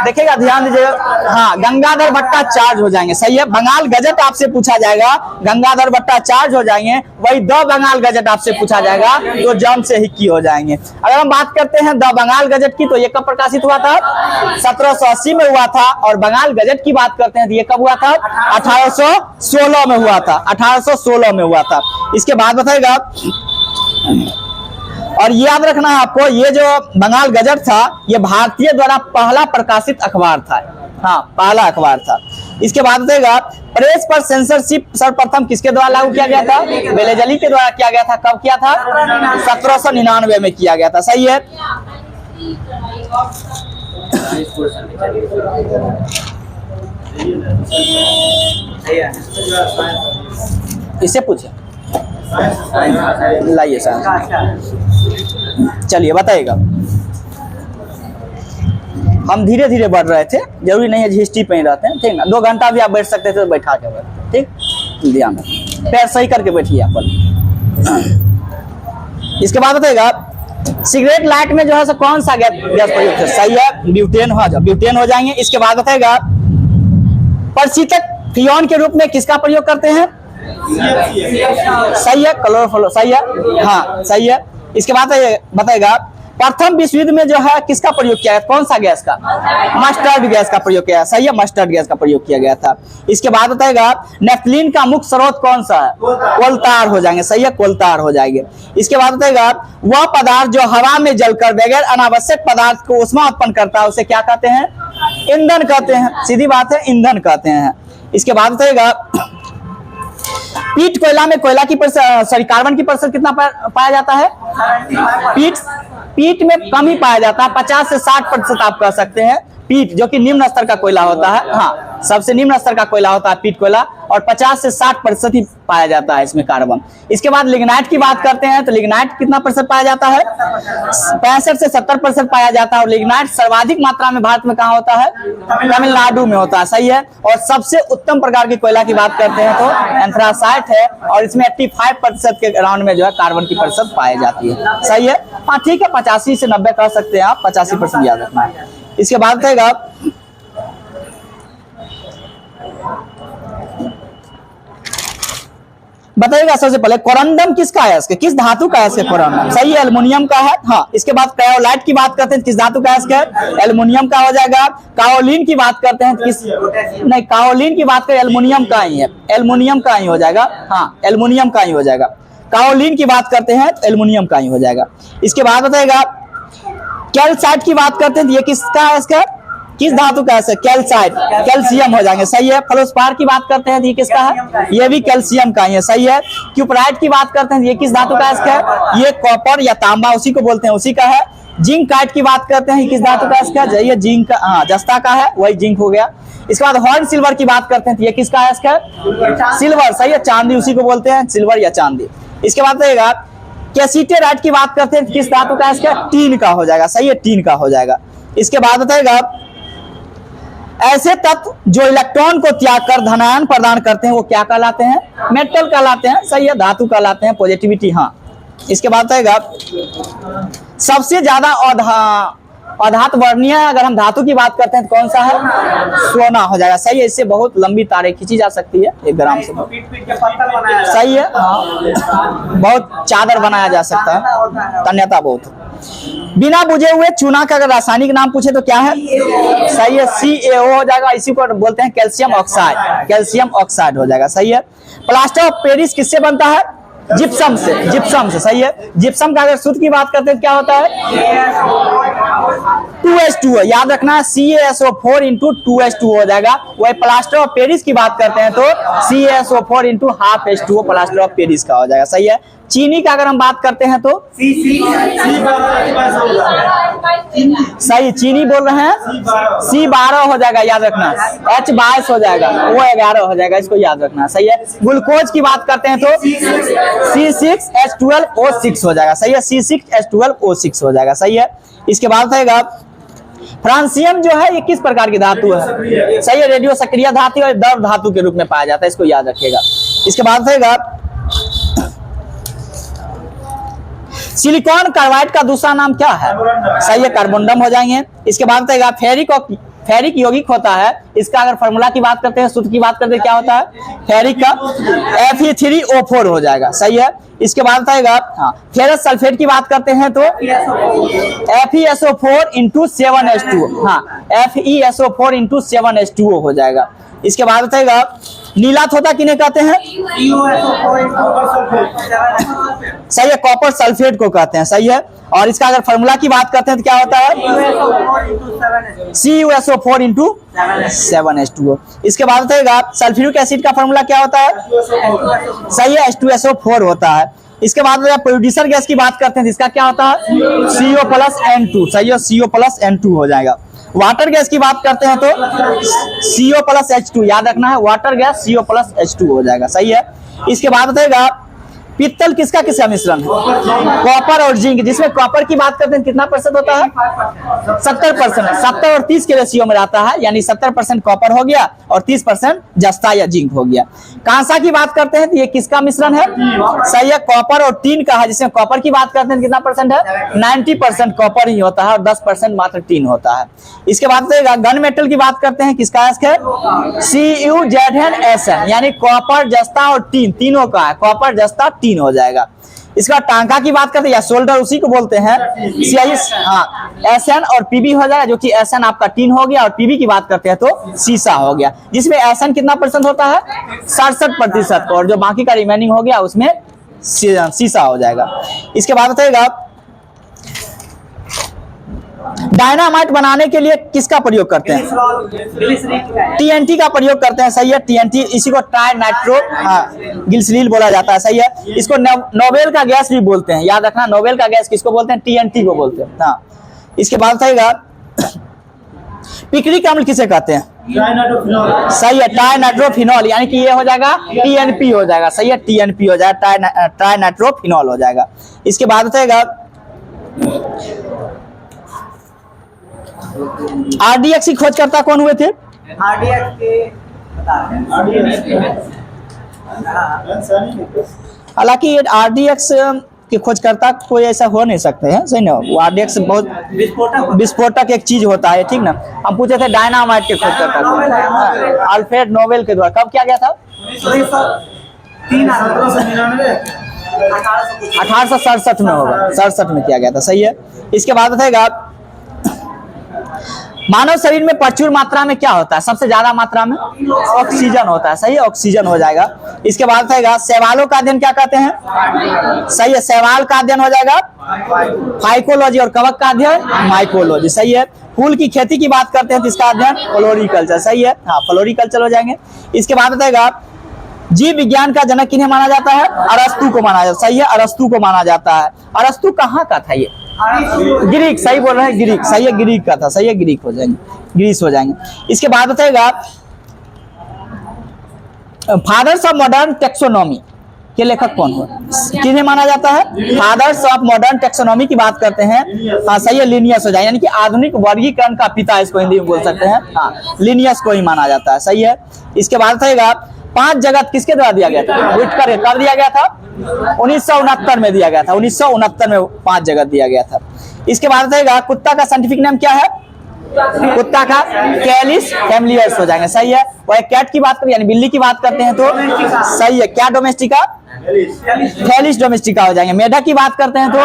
S1: देखिएगा, ध्यान दीजिएगा, हाँ, गंगाधर भट्टाचार्य हो जाएंगे, सही है। बंगाल गजट आपसे पूछा जाएगा, गंगाधर भट्टाचार्य हो जाएंगे। वही द बंगाल गजट आपसे पूछा जाएगा तो जम से हिक्की हो जाएंगे। अगर हम बात करते हैं द बंगाल गजट की तो ये कब प्रकाशित हुआ था? 1780 में हुआ था। और बंगाल गजट की बात करते हैं तो ये कब हुआ था? 1816 में हुआ था, 1816 में हुआ था। इसके बाद बताएगा, और ये याद रखना है आपको, ये जो बंगाल गजट था ये भारतीय द्वारा पहला प्रकाशित अखबार था, हाँ, पहला अखबार था। इसके बाद बताएगा प्रेस पर सेंसरशिप सर्वप्रथम किसके द्वारा लागू किया गया था? वेलेजली के द्वारा किया गया था। कब किया था? 1799 में किया गया था, सही है। इससे पूछे लाइए सर, चलिए बताइएगा। हम धीरे धीरे बढ़ रहे थे, जरूरी नहीं है हिस्ट्री पे ही रहते हैं, ठीक ना। 2 घंटा भी आप बैठ सकते थे तो बैठा के बैठ, ठीक, ध्यान रखिए, पैर सही करके बैठिए आप। इसके बाद बताइएगा सिगरेट लाइट में जो है कौन सा गैस प्रयोग है? सही है, ब्यूटेन हो जाएंगे। इसके बाद बताइएगा प्रशीतक फ्रियोन के रूप में किसका प्रयोग करते हैं? सही है, क्लोरोफ्लोरो, सही है, हाँ, सही है। इसके बाद बताएगा प्रथम विश्व युद्ध में जो है किसका प्रयोग किया गया? कौन सा गैस का? मस्टर्ड गैस का प्रयोग किया, सही है, मस्टर्ड गैस का प्रयोग किया गया था। इसके बाद बताएगा नेफ्थलीन का मुख्य स्रोत कौन सा है? कोलतार हो जाएंगे, सही है, कोलतार हो जाएंगे। इसके बाद बताएगा वह पदार्थ जो हवा में जलकर बगैर अनावश्यक पदार्थ को ऊष्मा उत्पन्न करता है उसे क्या कहते हैं? ईंधन कहते हैं, सीधी बात है, ईंधन कहते हैं। इसके बाद बताएगा पीट कोयला में कोयला की कार्बन की प्रतिशत कितना पाया जाता है? पीट में कम ही पाया जाता है, 50 से 60% आप कह सकते हैं पीट जो कि निम्न स्तर का कोयला होता है, हाँ सबसे निम्न स्तर का कोयला होता है पीट कोयला, और 50 से 60% ही पाया जाता है इसमें कार्बन। इसके बाद लिग्नाइट की बात करते हैं तो लिग्नाइट कितना प्रतिशत पाया जाता है, 65 से 70% पाया जाता है। और लिग्नाइट सर्वाधिक मात्रा में भारत में कहाँ होता है, तमिलनाडु में होता है, सही है। और सबसे उत्तम प्रकार की कोयला की बात करते हैं तो एंथ्रासाइट है, और इसमें 85% के राउंड में जो है कार्बन की प्रतिशत पाई जाती है, सही है। हाँ ठीक है, 85 से 90 कर सकते हैं आप, 85% याद रखना है। इसके बाद रहेगा बताइएगा सबसे पहले कोरंडम किसका है, इसके किस धातु का है, इसके कोरंडम सही है, एल्युमिनियम का है। हाँ इसके बाद क्रायोलाइट की बात करते हैं किस धातु का है, इसके एल्युमिनियम का हो जाएगा। काओलिन की बात करते हैं किस, नहीं काओलिन की बात करें एल्युमिनियम का ही है, एल्युमिनियम का ही हो जाएगा, हाँ एल्युमिनियम का ही हो जाएगा। काओलिन की बात करते हैं तो एल्युमिनियम का ही हो जाएगा। इसके बाद बताएगा कैल्साइट की बात करते हैं तो ये किसका है, इसका किस धातु का है, कैल्साइट कैल्शियम हो जाएंगे, सही है। फ्लोस्पार की बात करते हैं तो ये किसका है, ये भी कैल्शियम का ही है, सही है। क्यूपराइट की बात करते हैं तो ये किस धातु का है, इसका ये कॉपर या तांबा उसी को बोलते हैं, उसी का है। जिंक काइट की बात करते हैं किस धातु का है, इसका ये जिंक का, हाँ जस्ता का है, वही जिंक हो गया। इसके बाद हॉर्न सिल्वर की बात करते हैं तो ये किसका है, इसका सिल्वर, सही है, चांदी उसी को बोलते हैं, सिल्वर या चांदी। इसके बाद रहेगा कैसीटेराइट की बात करते हैं किस धातु का है, इसका टीन का हो जाएगा, सही है, टीन का हो जाएगा। इसके बाद बताएगा ऐसे तत्व जो इलेक्ट्रॉन को त्याग कर धनायन प्रदान करते हैं वो क्या कहलाते हैं, मेटल कहलाते हैं, सही है, धातु कहलाते हैं, पॉजिटिविटी, हाँ। इसके बाद आएगा सबसे ज्यादा अधात वर्णीय अगर हम धातु की बात करते हैं तो कौन सा है, सोना हो जाएगा, सही है। इससे बहुत लंबी तारें खींची जा सकती है 1 ग्राम से, सही है, बहुत चादर बनाया जा सकता है, तन्यता बहुत। बिना बुझे हुए चूना का अगर रासायनिक नाम पूछे तो क्या है, सही है, CaO हो जाएगा, इसी को बोलते हैं कैल्शियम ऑक्साइड, कैल्शियम ऑक्साइड हो जाएगा, सही है। प्लास्टर ऑफ पेरिस किससे बनता है, जिप्सम से, जिप्सम से, सही है। जिप्सम का अगर सूत्र की बात करते हैं क्या होता है, 2H2O, याद रखना है, CaSO4 × 2H2O हो जाएगा। वही प्लास्टर ऑफ पेरिस की बात करते हैं तो CaSO4 × ½ H2O plaster of Paris का हो जाएगा, सही है। चीनी का अगर हम बात करते हैं तो सही, चीनी बोल रहे हैं, C12 हो जाएगा, याद रखना, H22 हो जाएगा, वो 11 हो जाएगा, इसको याद रखना, सही है। ग्लूकोज की बात करते हैं तो C6H12O6 हो जाएगा, सही है, C6H12O6 हो जाएगा, सही है। इसके बाद रहेगा फ्रांसियम जो है ये किस प्रकार की धातु है, सही है, रेडियो सक्रिय धातु और द्रव धातु के रूप में पाया जाता है, इसको याद रखिएगा। इसके बाद रहेगा सिलिकॉन कार्बाइड का दूसरा नाम क्या है, सही है, कार्बोंडम हो जाएंगे। इसके बाद रहेगा फेरिक यौगिक होता है, इसका अगर फॉर्मूला की बात करते हैं, सूत्र की बात करते हैं क्या होता है, फेरिक का Fe3O4 हो जाएगा, सही है। इसके बाद रहेगा हाँ फेरस सल्फेट की बात करते हैं तो FeSO4 × 7H2O, हाँ FeSO4 × 7H2O हो जाएगा। इसके बाद रहेगा नीला थोथा किन्हें कहते हैं, सही है, कॉपर सल्फेट को कहते हैं, सही है। और इसका अगर फॉर्मूला की बात करते हैं तो क्या होता है, CuSO4 × 7H2O। इसके बाद रहेगा सल्फ्यूरिक एसिड का फॉर्मूला क्या होता है, सही है, H2SO4 होता है। इसके बाद प्रोड्यूसर गैस की बात करते हैं इसका क्या होता है, CO+N2, सही है, CO+N2 हो जाएगा। वाटर गैस की बात करते हैं तो CO+H2, याद रखना है, वाटर गैस CO+H2 हो जाएगा, सही है। इसके बाद रहेगा पित्तल किसका किसका मिश्रण है, कॉपर और जिंक, जिसमें कॉपर की बात करते हैं कितना % होता है, 70%, 70 और 30 के रेशियो में रहता है, यानी 70% कॉपर हो गया और 30% जस्ता या जिंक हो गया। कांसा की बात करते हैं तो ये किसका मिश्रण है, सही है, कॉपर और टीन का है, जिसमें कॉपर की बात करते हैं कितना % है, 90% कॉपर ही होता है और 10% मात्र टीन होता है। इसके बाद गन मेटल की बात करते हैं किसका है, CuZnSn, यानी कॉपर जस्ता और टीन तीनों का है, कॉपर जस्ता टीन हो जाएगा। इसका टांका की बात करते हैं या शोल्डर उसी को बोलते हैं, हाँ SN और PB हो जाएगा, जो कि SN आपका टीन हो गया और PB की बात करते हैं तो सीसा हो गया, जिसमें SN कितना % होता है, 67%, और जो बाकी का रिमेनिंग हो गया उसमें सीसा हो जाएगा। इसके बाद बताएगा डायनामाइट बनाने के लिए किसका प्रयोग करते हैं, TNT का प्रयोग करते हैं, सही है, TNT, इसी को ट्राई नाइट्रो ग्लिसरीन बोला जाता है, सही है। इसको नोबेल का गैस भी बोलते हैं, याद रखना, नोबेल का गैस किसको बोलते हैं, TNT को बोलते हैं, हाँ। इसके बाद रहेगा पिक्रिक अम्ल किसे कहते हैं? सही है, ट्राइनाइट्रोफिनॉल, यानी कि ये हो जाएगा TNP हो जाएगा। सही है, TNP हो जाएगा, ट्राइनाइट्रोफिनॉल हो जाएगा। इसके बाद बताएगा RDX की खोजकर्ता कौन हुए थे?
S2: RDX के बता रहे हैं।
S1: हालांकि RDX के खोजकर्ता कोई ऐसा हो नहीं सकते हैं, सही ना। वो RDX बहुत विस्फोटक एक चीज होता है, ठीक ना। हम पूछे थे डायनामाइट के खोजकर्ता को, अल्फ्रेड नोबेल के द्वारा। कब किया गया था? 1867 में होगा, 67 में किया गया था। सही है। इसके बाद बताएगा मानव शरीर में प्रचुर मात्रा में क्या होता है? सबसे ज्यादा मात्रा में ऑक्सीजन होता है। सही है, ऑक्सीजन हो जाएगा। इसके बाद बताएगा शैवालों का अध्ययन क्या कहते हैं? सही है, शैवाल का अध्ययन हो जाएगा फाइकोलॉजी, और कवक का अध्ययन माइकोलॉजी। सही है। फूल की खेती की बात करते हैं तो इसका अध्ययन फ्लोरिकल्चर। सही है, हाँ, फ्लोरिकल्चर हो जाएंगे। इसके बाद बताएगा जीव विज्ञान का जनक किन्हें माना जाता है? अरस्तु को माना जाता है। सही है, अरस्तु को माना जाता है। अरस्तु कहाँ का था? ये ग्रीक। सही बोल रहे हैं, ग्रीक। सही है, ग्रीक का था। सही है, ग्रीक हो जाएंगे, ग्रीस हो जाएंगे। इसके बाद बताएगा फादर्स ऑफ मॉडर्न टेक्सोनॉमी के लेखक कौन हो? किन्हें माना जाता है? फादर्स ऑफ मॉडर्न टेक्सोनॉमी की बात करते हैं। हाँ, सही है, लिनियस हो जाएगा, यानी कि आधुनिक वर्गीकरण का पिता इसको हिंदी में बोल सकते हैं। हाँ, लिनियस को ही माना जाता है। सही है। इसके बाद बताएगा 5 जगत किसके द्वारा दिया गया था? विटकर। कब दिया गया था? 1969 में दिया गया था। 1969 में 5 जगत दिया गया था। इसके बाद बताएगा कुत्ता का साइंटिफिक नाम क्या है? कुत्ता का कैलिस फैमिलियर्स हो जाएंगे। सही है। वह कैट की बात करें यानी बिल्ली की बात करते हैं तो सही है, क्या डोमेस्टिका? थैलिस डोमेस्टिका हो जाएंगे। मेढक की बात करते हैं तो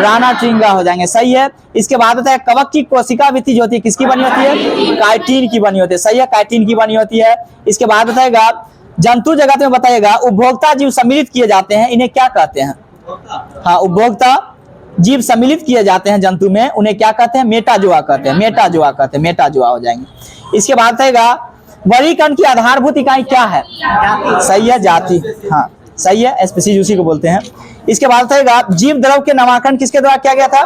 S1: राना ट्रिंगा हो जाएंगे। सही है। इसके बाद बताया कवक की कोशिका भित्ति जो होती है किसकी बनी होती है? काइटिन की बनी होती है। सही है, काइटिन की बनी होती है। इसके बाद बताएगा जंतु जगत में बताएगा उपभोक्ता जीव सम्मिलित किए जाते हैं, इन्हें क्या कहते हैं? हाँ, उपभोक्ता जीव सम्मिलित किए जाते हैं जंतु में, उन्हें क्या कहते हैं? मेटाजोआ कहते हैं। मेटाजोआ कहते हैं, मेटाजोआ हो जाएंगे। इसके बाद बताएगा वर्गीकरण की आधारभूत इकाई क्या है? सही है, जाति। हाँ, सही है, स्पीसीज उसी को बोलते हैं। इसके बाद बताएगा जीव द्रव के नामकरण किसके द्वारा किया गया था?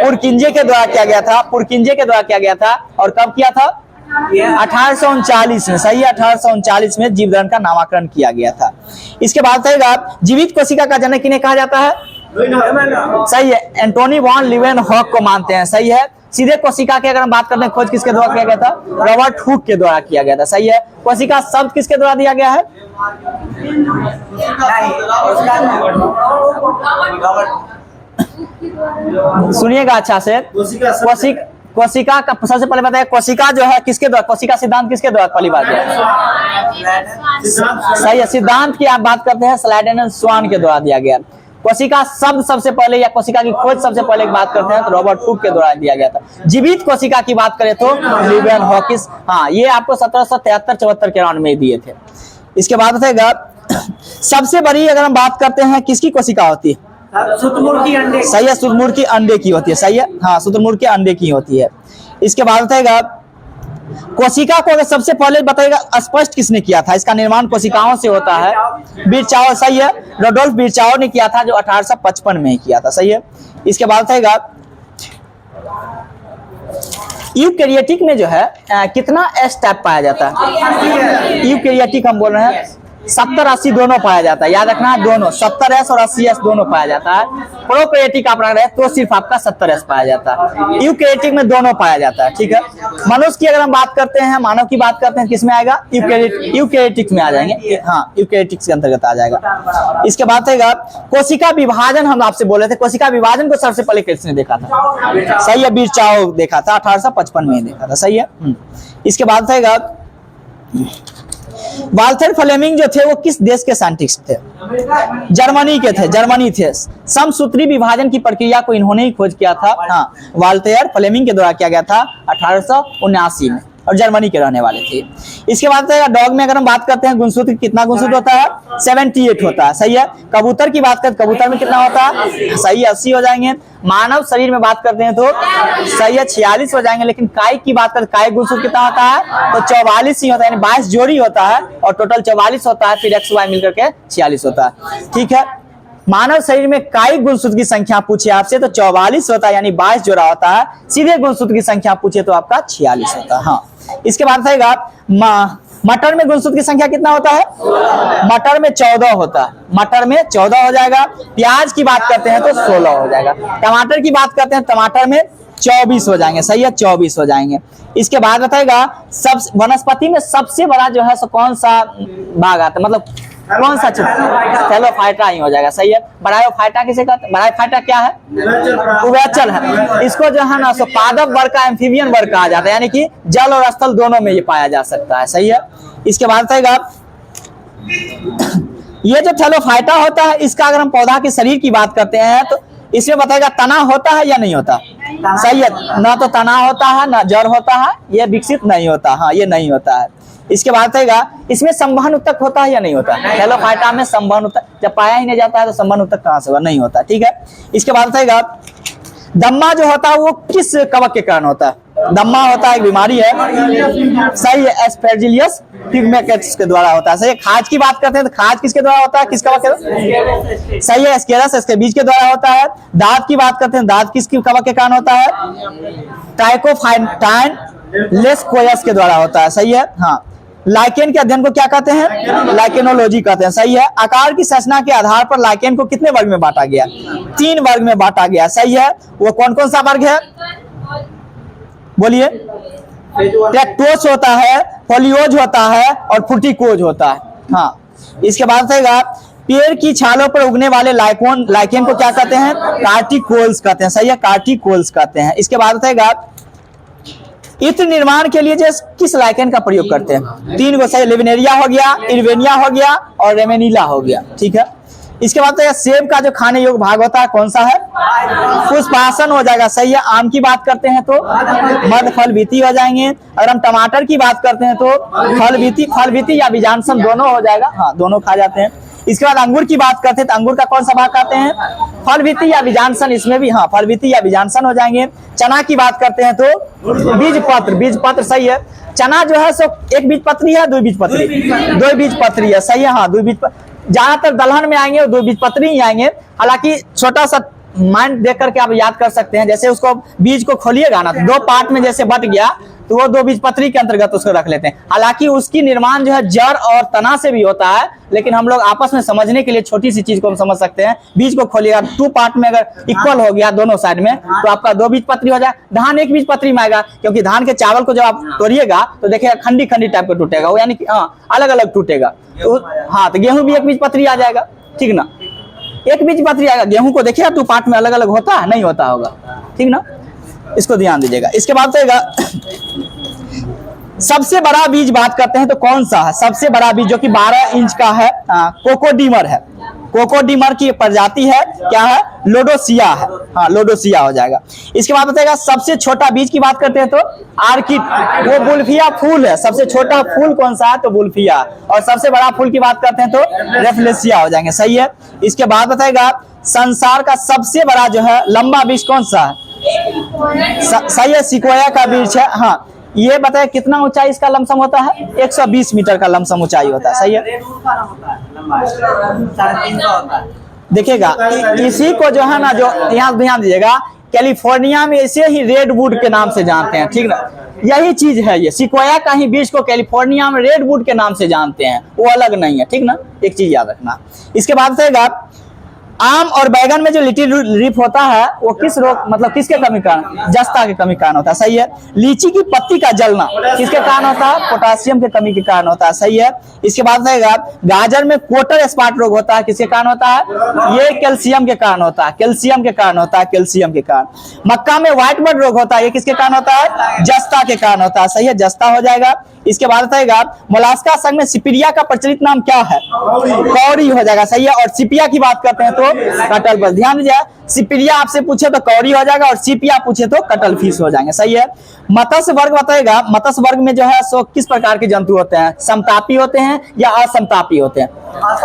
S1: पुरकिंजे के द्वारा किया गया था। पुरकिंजे के द्वारा किया गया था। और कब किया था? 1839 में। सही है, 1839 में जीवधरण का नामकरण किया गया था। इसके बाद बताएगा जीवित कोशिका का जनक किन्हें कहा जाता है? सही है, एंटोनी वॉन लीवेनहॉक को मानते हैं। सही है। सीधे कोशिका की अगर हम बात करते हैं खोज किसके द्वारा किया गया था? रॉबर्ट हुक के द्वारा किया गया था। सही है। कोशिका शब्द किसके द्वारा दिया गया है? सुनिएगा अच्छा से। कोशिका का सबसे पहले बताया कोशिका जो है किसके द्वारा, कोशिका सिद्धांत किसके द्वारा पहली बार दिया? सही है, सिद्धांत की आप बात करते हैं स्लाइडेन स्वान के द्वारा दिया गया। कोशिका शब्द सबसे पहले या कोशिका की खोज सबसे पहले बात करते हैं तो रॉबर्ट हुक के द्वारा दिया गया था। जीवित कोशिका की बात करें तो लीवेनहॉक। हाँ, ये आपको 1773-74 के राउंड में दिए थे। इसके बाद बताएगा सबसे बड़ी अगर हम बात करते हैं किसकी कोशिका होती है?
S2: शुतुरमुर्ग की अंडे।
S1: सही है, शुतुरमुर्ग की अंडे की होती है। सही है, हाँ, शुतुरमुर्ग के अंडे की होती है। इसके बाद बताएगा कोशिका को अगर सबसे पहले बताएगा स्पष्ट किसने किया था? इसका निर्माण कोशिकाओं से होता है, बिरचाओ। सही है, रोडोल्फ बिरचाओ ने किया था जो 1855 में किया था। सही है। इसके बाद बताएगा यूकैरियोटिक में जो है कितना एस टाइप पाया जाता है? यूकैरियोटिक हम बोल रहे हैं 70-80 दोनों पाया जाता है। याद रखना, दोनों 70S और 80S दोनों पाया जाता है। प्रोकैरियोटिक आप रख रहे हैं तो सिर्फ आपका 70S पाया जाता है। यूकैरियोटिक में दोनों पाया जाता है। ठीक है। मनुष्य की अगर हम बात करते हैं, मानव की बात करते हैं, किसमें आएगा? यूकैरियोटिक में आ जाएंगे। हाँ, यूकैरियोटिक के अंतर्गत आ जाएगा। इसके बाद आएगा कोशिका विभाजन। हम आपसे बोले थे कोशिका विभाजन को सबसे पहले किसने देखा था? सही है, बिरचाओ देखा था, 1855 में देखा था। सही है। इसके बाद आएगा वाल्थर फ्लेमिंग जो थे वो किस देश के साइंटिस्ट थे? जर्मनी के थे। जर्मनी थे। समसूत्री विभाजन की प्रक्रिया को इन्होंने ही खोज किया था। हाँ, वाल्थर फ्लेमिंग के द्वारा किया गया था 1879 में, और जर्मनी के रहने वाले थे। इसके बाद डॉग में अगर हम बात करते हैं गुणसूत्र, कितना गुणसूत्र होता है? 78 होता है। सही है। कबूतर की बात करते, कबूतर में कितना होता है? सही है, 80 हो जाएंगे। मानव शरीर में बात करते हैं तो सही है, 46 हो जाएंगे। लेकिन कायिक की बात करते, कायिक गुणसूत्र कितना होता है? तो 44 ही होता है, यानी 22 जोड़ी होता है और टोटल 44 होता है, फिर XY मिलकर के 46 होता है। ठीक है। मानव शरीर में कायिक गुणसूत्र की संख्या पूछे आपसे तो 44 होता है, यानी 22 जोड़ा होता है। सीधे गुणसूत्र की संख्या पूछे तो आपका 46 होता है। हाँ, इसके बाद बताएगा मटर में गुणसूत्र की संख्या कितना होता है? मटर में 14 होता है, मटर में 14 हो जाएगा। प्याज की बात करते हैं तो 16 हो जाएगा। टमाटर की बात करते हैं, टमाटर में 24 हो जाएंगे, सही है, 24 हो जाएंगे। इसके बाद बताएगा सब वनस्पति में सबसे बड़ा जो है सो कौन सा भाग आता है, मतलब कौन सा चीज? थैलोफाइटा ही हो जाएगा, सही है। ब्रायोफाइटा किसे कहते हैं? ब्रायोफाइटा क्या है? उभयचर है। इसको जो है ना सो पादप वर्ग का, एम्फीबियन वर्ग कहा जाता है, यानी कि जल और स्थल दोनों में ये पाया जा सकता है, सही है। इसके बाद बताएगा ये जो थैलोफाइटा होता है, इसका अगर हम पौधा के शरीर की बात करते हैं तो इसमें बताएगा तना होता है या नहीं होता? सही है, ना तो तना होता है ना जड़ होता है, ये विकसित नहीं होता, हाँ ये नहीं होता है। इसके बाद बताएगा इसमें संवहन उत्तक होता है या नहीं होता? थैलोफाइटा में संवहन उत्तक जब पाया ही नहीं जाता है तो संवहन उत्तक कहां से होगा? नहीं होता, ठीक है। इसके बाद बताएगा दम्मा जो होता है वो किस कवक के कारण होता है? दम्मा होता है एक बीमारी है, सही है, एस्पेरजिलियस पिग्मेकेट्स के द्वारा होता है, सही है। खाज की बात करते हैं तो खाज किसके द्वारा होता है? किस कवक के? सही है, एस्केरस, इसके बीज के द्वारा होता है। दांत की बात करते हैं, दांत किस कवक के कारण होता है? ट्राइकोफाइटाइन लेस्कोयस के द्वारा होता है, सही है, हाँ। लाइकेन के अध्ययन को क्या कहते हैं? लाइकेनोलॉजी कहते हैं, सही है। आकार की संरचना के आधार पर लाइकेन को कितने वर्ग में बांटा गया? 3 वर्ग में बांटा गया, सही है। वो कौन कौन सा वर्ग है? बोलिए। टेक्टोस होता है, फोलियोज होता है और फ्रूटिकोज होता है, हाँ। इसके बाद बताएगा पेड़ की छालों पर उगने वाले लाइकेन को क्या कहते हैं? कार्टिकोल्स कहते हैं, सही है, कार्टिकोल्स कहते हैं। इसके बाद बताएगा इत्र निर्माण के लिए किस लाइकेन का प्रयोग करते हैं? 3 गो, सही, लिविनेरिया हो गया, इरवेनिया हो गया और रेमेनिला हो गया, ठीक है। इसके बाद तो सेब का जो खाने योग्य भाग होता है कौन सा है? पुष्पासन हो जाएगा, सही है। आम की बात करते हैं तो मध्य फल भीति हो जाएंगे। अगर हम टमाटर की बात करते हैं तो फल भीति या बीजांसन दोनों हो जाएगा, हाँ दोनों खा जाते हैं। इसके बाद अंगूर की बात करते हैं तो अंगूर का कौन सा भाग कहते हैं? फल भीति या बीजांसन, इसमें भी हाँ फल भीति या बीजांसन हो जाएंगे। चना की बात करते हैं तो बीज पत्र, सही है। चना जो है सो एक बीज पत्री है, 2 बीज पत्री? 2 बीज पत्री है, सही है, हाँ 2 बीज। ज्यादातर दलहन में आएंगे 2 बीज पत्री ही आएंगे। हालांकि छोटा सा माइंड देख करके आप याद कर सकते हैं, जैसे उसको बीज को खोलिएगा ना 2 पार्ट में जैसे बट गया तो वो 2 बीज पत्री के अंतर्गत उसको रख लेते हैं। हालांकि उसकी निर्माण जो है जड़ और तना से भी होता है, लेकिन हम लोग आपस में समझने के लिए छोटी सी चीज को हम समझ सकते हैं। बीज को खोलिएगा 2 पार्ट में अगर इक्वल हो गया दोनों साइड में तो आपका 2 बीज पत्री हो जाए। धान 1 बीज पत्री में आएगा, क्योंकि धान के चावल को जब आप तोड़िएगा तो देखिएगा खंडी खंडी टाइप का टूटेगा वो, यानी कि हाँ अलग अलग टूटेगा। तो हाँ तो गेहूं भी 1 बीज पत्री आ जाएगा, ठीक ना, 1 बीज पत्री आएगा। गेहूं को देखिएगा 2 पार्ट में अलग अलग होता है, नहीं होता होगा, ठीक ना, इसको ध्यान दीजिएगा। इसके बाद सबसे बड़ा बीज बात करते हैं तो कौन सा है? सबसे बड़ा बीज जो कि 12 इंच का है, कोकोडीमर है। कोकोडीमर की प्रजाति है, क्या है? लोडोसिया है, हाँ लोडोसिया हो जाएगा। इसके बाद बताएगा सबसे छोटा बीज की बात करते हैं तो आर्किड, वो बुल्फिया फूल है। सबसे छोटा फूल कौन सा है? तो बुल्फिया। और सबसे बड़ा फूल की बात करते हैं तो रेफलेसिया हो जाएंगे, सही है। इसके बाद बताएगा संसार का सबसे बड़ा जो है लंबा बीज कौन सा है? सही है, सिकोया का बीज है, हाँ। ये बताए कितना ऊंचाई इसका लमसम होता है? 120 मीटर का लमसम ऊंचाई होता है, सही है। देखिएगा इसी को जो है ना, जो यहाँ ध्यान दीजिएगा, कैलिफोर्निया में इसे ही रेडवुड के नाम से जानते हैं, ठीक ना, यही चीज है ये। सिकोया का ही बीज को कैलिफोर्निया में रेडवुड के नाम से जानते हैं, वो अलग नहीं है, ठीक ना, एक चीज याद रखना। इसके बाद बताएगा आम और बैगन में जो लिटिल लीफ होता है वो किस रोग, मतलब किसके कमी कारण? जस्ता के कमी कारण होता है, सही है। लीची की पत्ती का जलना किसके कारण होता है? पोटासियम के कमी के कारण होता है, सही है। इसके बाद रहेगा गाजर में कोटर स्पॉट रोग होता है, किसके कारण होता है? ये कैल्शियम के कारण होता है, कैल्शियम के कारण होता है, कैल्शियम के कारण। मक्का में व्हाइट बर्ड रोग होता है, ये किसके कारण होता है? जस्ता के कारण होता है, सही है, जस्ता हो जाएगा। इसके बाद बताएगा मोलास्का संघ में सिपिरिया का प्रचलित नाम क्या है? कौड़ी हो जाएगा, सही है। और सिपिया की बात करते हैं तो कटल पर। ध्यान दीजिए, सिपिरिया आपसे पूछे तो कौड़ी हो जाएगा और सिपिया पूछे तो कटल फिश हो जाएंगे, सही है। मत्स्य वर्ग बताएगा, मत्स्य वर्ग में जो है सो किस प्रकार के जंतु होते हैं? समतापी होते हैं या असमतापी होते हैं?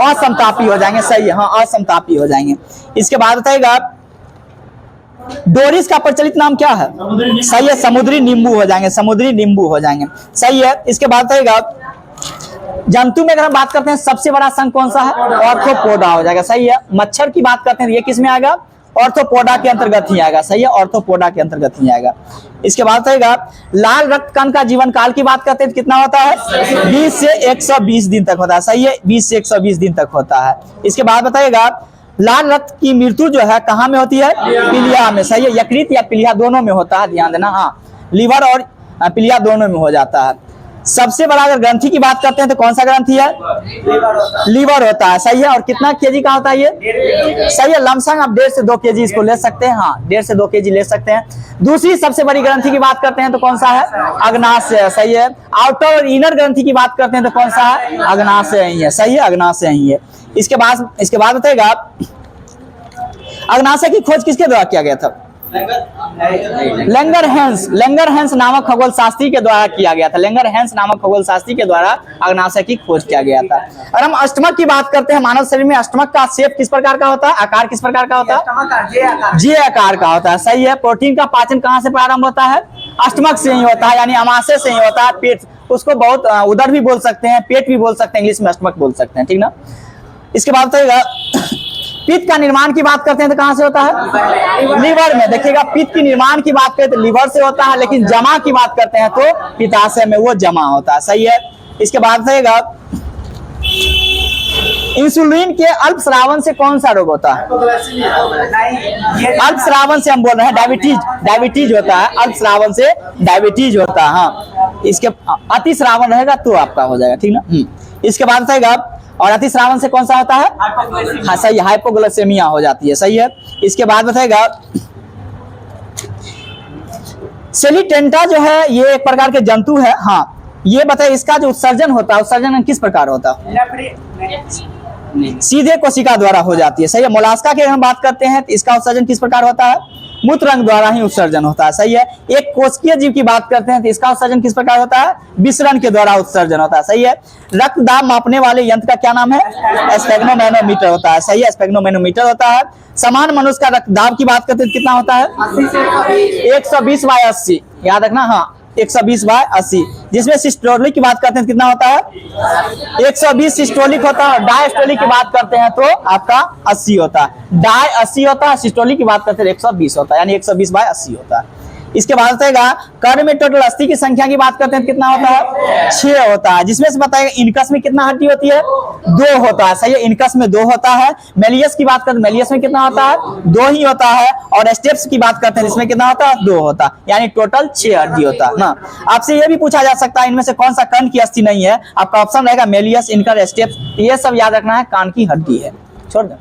S1: असमतापी हो जाएंगे, सही है, हाँ असमतापी हो जाएंगे। इसके बाद बताएगा डोरिस का प्रचलित नाम क्या है? सही है, समुद्री नींबू हो जाएंगे, समुद्री नींबू हो जाएंगे, सही है। इसके बाद बताएगा जंतु में अगर हम बात करते हैं सबसे बड़ा संघ कौन सा है? ऑर्थ्रोपोडा हो जाएगा, सही है। मच्छर की बात करते हैं ये किस में आएगा? ऑर्थोपोडा के अंतर्गत ही आएगा। सही है, ऑर्थोपोडा के अंतर्गत ही आएगा। इसके बाद रहेगा लाल रक्त कण का जीवन काल की बात करते हैं तो कितना होता है? 20 से 120 दिन तक होता है। सही है, 20 से 120 दिन तक होता है। इसके बाद बताइएगा लाल रक्त की मृत्यु जो है कहाँ में होती है? पीलिया में। सही है, यकृत या पीलिया दोनों में होता है, ध्यान देना। हाँ, लीवर और पीलिया दोनों में हो जाता है। सबसे बड़ा अगर ग्रंथि की बात करते हैं तो कौन सा ग्रंथि है? लीवर होता है। सही है, और कितना केजी का होता है ये? सही है, लमसम आप 1.5 से 2 केजी इसको ले सकते हैं। हाँ, 1.5 से 2 केजी ले सकते हैं। दूसरी सबसे बड़ी ग्रंथि की बात करते हैं तो कौन सा है? अग्नाशय। सही है, आउटर और इनर ग्रंथि की बात करते हैं तो कौन सा है? अग्नाशय ही है। सही है, अग्नाशय ही है। इसके बाद बताएगा अग्नाशय की खोज किसके द्वारा किया गया था? लैंगरहैंस नामक खगोल शास्त्री के द्वारा किया गया था। लैंगरहैंस नामक खगोल शास्त्री के द्वारा अग्नाशय की खोज किया गया था। और हम अष्टमक की बात करते हैं, मानव शरीर में अष्टमक का शेप किस प्रकार का होता है? आकार किस प्रकार का होता है? जे आकार का होता है। सही है, प्रोटीन का पाचन कहाँ से प्रारंभ होता है? अष्टमक से ही होता है, यानी अमाशय से ही होता है। पेट, उसको बहुत उदर भी बोल सकते हैं, पेट भी बोल सकते हैं, इंग्लिश में अष्टमक बोल सकते हैं, ठीक ना। इसके बाद बताइएगा पित्त का निर्माण की बात करते हैं तो कहां से होता है? लीवर में। देखिएगा, पित्त की निर्माण की बात करें तो लीवर से होता है, लेकिन जमा की बात करते हैं तो पित्ताशय में वो जमा होता है। सही है। इसके बाद बताइएगा इंसुलिन के अल्प स्रावन से कौन सा रोग होता है? अल्प स्रावन से हम बोल रहे हैं डायबिटीज होता है। अल्प स्रावन से डायबिटीज होता है। हाँ, इसके अति स्रावन रहेगा तो आपका हो जाएगा, ठीक ना। इसके बाद बताइएगा और अति श्रावण से कौन सा होता है? हाँ, सही, हाइपोग्लाइसेमिया हो जाती है। सही है। इसके बाद बताएगा सेलिटेंटा जो है ये एक प्रकार के जंतु है। हाँ, ये बताइए इसका जो उत्सर्जन होता है, उत्सर्जन किस प्रकार होता है? सीधे कोशिका द्वारा हो जाती है। सही है। मोलास्का की हम बात करते हैं तो इसका उत्सर्जन किस प्रकार होता है? मूत्र रंग द्वारा ही उत्सर्जन होता है। सही है। एक कोशिकीय जीव की बात करते हैं तो इसका उत्सर्जन किस प्रकार होता है? विसरण के द्वारा उत्सर्जन होता है। सही है। रक्त दाब मापने वाले यंत्र का क्या नाम है? स्फेग्नोमैनोमीटर होता है। सही है, स्फेग्नोमैनोमीटर होता है। सामान्य मनुष्य का रक्त दाब की बात करते हैं कितना होता है? 120/80। याद रखना। हाँ, 120/80। जिसमें सिस्टोलिक की बात करते हैं कितना होता है? 120 सिस्टोलिक होता है। डायस्टोलिक की बात करते हैं तो आपका 80 होता है। डाय 80 होता है, सिस्टोलिक की बात करते हैं 120 होता है, यानी 120/80 होता है। इसके बाद बताएगा कर्ण में टोटल अस्थि की संख्या की बात करते हैं कितना होता है? 6 होता है। जिसमें से बताएगा इनकस में कितना हड्डी होती है? 2 होता है। सही है, इनकस में 2 होता है। मेलियस की बात करते हैं, मेलियस में कितना होता है? 2 ही होता है। और स्टेप्स की बात करते हैं इसमें कितना होता है? 2 होता है, यानी टोटल 6 हड्डी होता है ना। आपसे ये भी पूछा जा सकता है इनमें से कौन सा कर्ण की अस्थि नहीं है? आपका ऑप्शन रहेगा मेलियस, इनकस, स्टेप्स। ये सब याद रखना है, कान की हड्डी है। छोड़ दो।